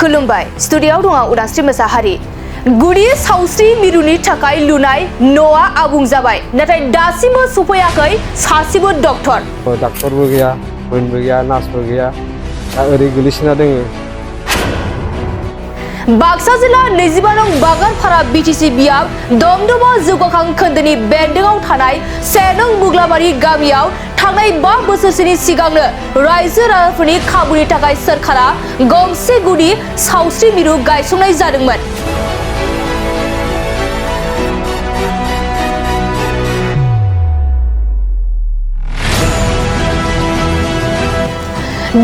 खुलुमबाय स्टुडियोआव दङ उदांस्रि मोसाहारि गुदि सावस्रि मिरुनि थाखाय लुनाय न'आ आबुं जाबाय नाथाय दासिमबो सफैयाखै सासेबो डक्टरबो गैया मोनबो गैया नार्सबो गैया दा ओरै गोलैसोना दोङो बाक्सा जिल्ला 25 नं बागानपारा बिटिसि बियाव दमदमा जौगाखां खोन्दोनि बेन्दोंआव थानाय 1 नं बुग्लाबारि गामियाव थांनाय 5 बोसोरसोनि सिगांनो रायजो राजाफोरनि खाबुनि थाखाय सोरखारा गंसे गुदि सावस्रि मिरु गायसंनाय जादोंमोन।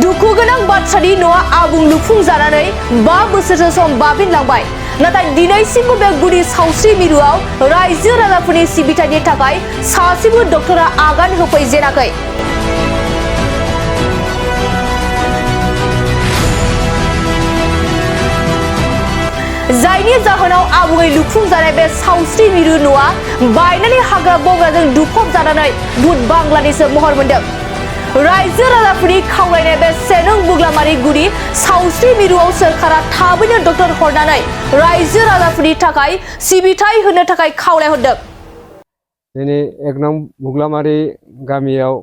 दुखु गोनां बाथ्रानि न'आ आबुं लुफुंजानानै 5 बोसोरसो सम बाबेनलांबाय नाथाय दिनैसिमबो बे गुदि सावस्रि मिरुआव रायजो राजाफोरनि सिबिथायनि थाखाय सासेबो डक्टरा आगान होफैजेनाखै। जायनि जाहोनाव आबुङै लुफुंजानाय बे सावस्रि मिरु न'आ बायनानै हाग्रा बंग्राजों दुफबजानानै भुट बांलानिसो महर मोनदों। रायजो राजाफोरनि खावलायनाय बे 1 नं बुग्लाबारि गुदि सावस्रि मिरुआव सोरखारा थाबैनो डक्टर हरनानै रायजो राजाफोरनि थाखाय सिबिथाय होनो थाखाय खावलायहरदों। दिनै 1 नं बुग्लाबारि गामियाव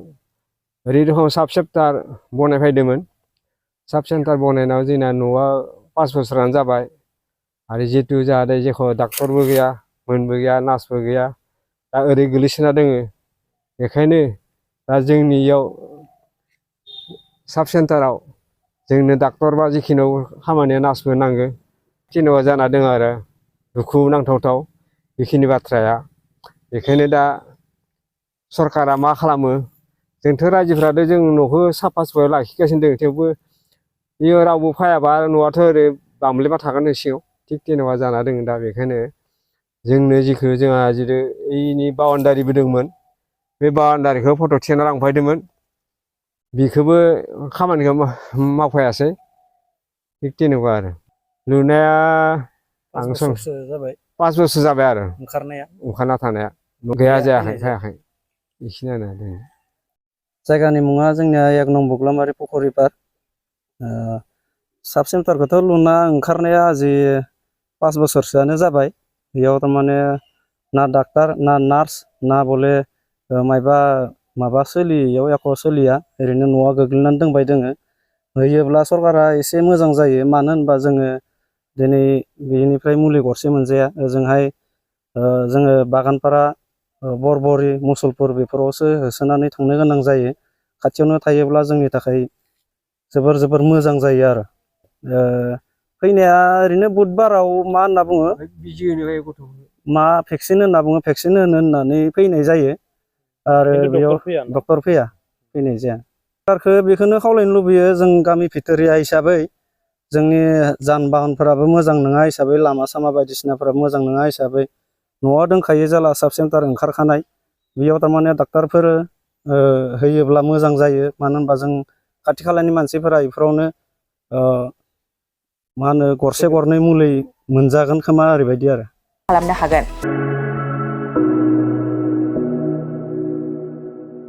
ओरै रखम साब सेन्टार बनायफैदोंमोन। साब सेन्टार बनायनायाव जोंना न'आ 5 बोसोरानो जाबाय आरो जितु जाहाथे जेखौ डक्टरबो गैया मोनबो गैया नार्सबो गैया दा ओरै गोलैसोना दोङो बेखायनो दा जोंनियाव साब सेन्टाराव जोंनो डक्टर बा जिखिनि खामानिया नार्सबो नांगो जेनेबा जाना दङ आरो दुखु नांथावथाव बेखिनि बाथ्राया बेखायनो दा सरकारा मा खालामो जोंथ' रायजोफ्राथ' जों न'खौ साफा सुफायाव लाखिगासिनो दङ थेवबो बेयो रावबो फायाबा न'आथ' ओरै बामलेबा थागोन सिङाव थिग जेनेबा जाना दङ दा बेखायनो जोंनो जिखौ जोंहा जेरै इनि बाउन्डारिबो दंमोन बे बाउन्डारिखौ फट' थिखांना लांफायदोंमोन बेखौबो खामानिखौ मावफायासै थिग जेनेबा आरो लुनाया 5 बोसोर जाबाय आरो ओंखारना थानाया गैया जायाखै फायाखै बेखिनियानो दङ। जायगानि मुङा जोंनिया 1 नं बुग्लाबारि पुखुरिपार साब सेन्टारखौथ' लुना ओंखारनाया जि 5 बोसोरसोआनो जाबाय बेयाव थारमाने ना डाक्टार ना नार्स ना बले माबा सोलियाव एख' सोलिया ओरैनो न'आ गोग्लैनानै दंबाय दोङो होयोब्ला सरकारा एसे मोजां जायो मानो होनबा जोङो दिनै बेनिफ्राय मुलि गरसे मोनजाया ओजोंहाय जोङो बागानपारा बरबरि मुसलपुर बेफोरावसो होसोनानै थांनो गोनां जायो खाथियावनो थायोब्ला जोंनि थाखाय जोबोर मोजां जायो आरो फैनाया ओरैनो बुधबाराव मा होनना बुङो मा भेक्सिन होनना बुङो भेक्सिन होननानै फैनाय जायो आरो बेयाव डक्टर फैनाय जाया। सरकारखौ बेखौनो खावलायनो लुबैयो जों गामि भितोरिया हिसाबै जोंनि जान बाहनफोराबो मोजां नङा हिसाबै लामा सामा बायदिसिनाफोराबो मोजां नङा हिसाबै न'आव दंखायो जेला साब सेन्टार ओंखारखानाय बेयाव थारमाने डक्टरफोर होयोब्ला मोजां जायो मानो होनबा जों खाथि खालानि मानसिफोरा बेफोरावनो मा होनो गरसे गरनै मुलि मोनजागोन खोमा ओरैबायदि आरो खालामनो हागोन।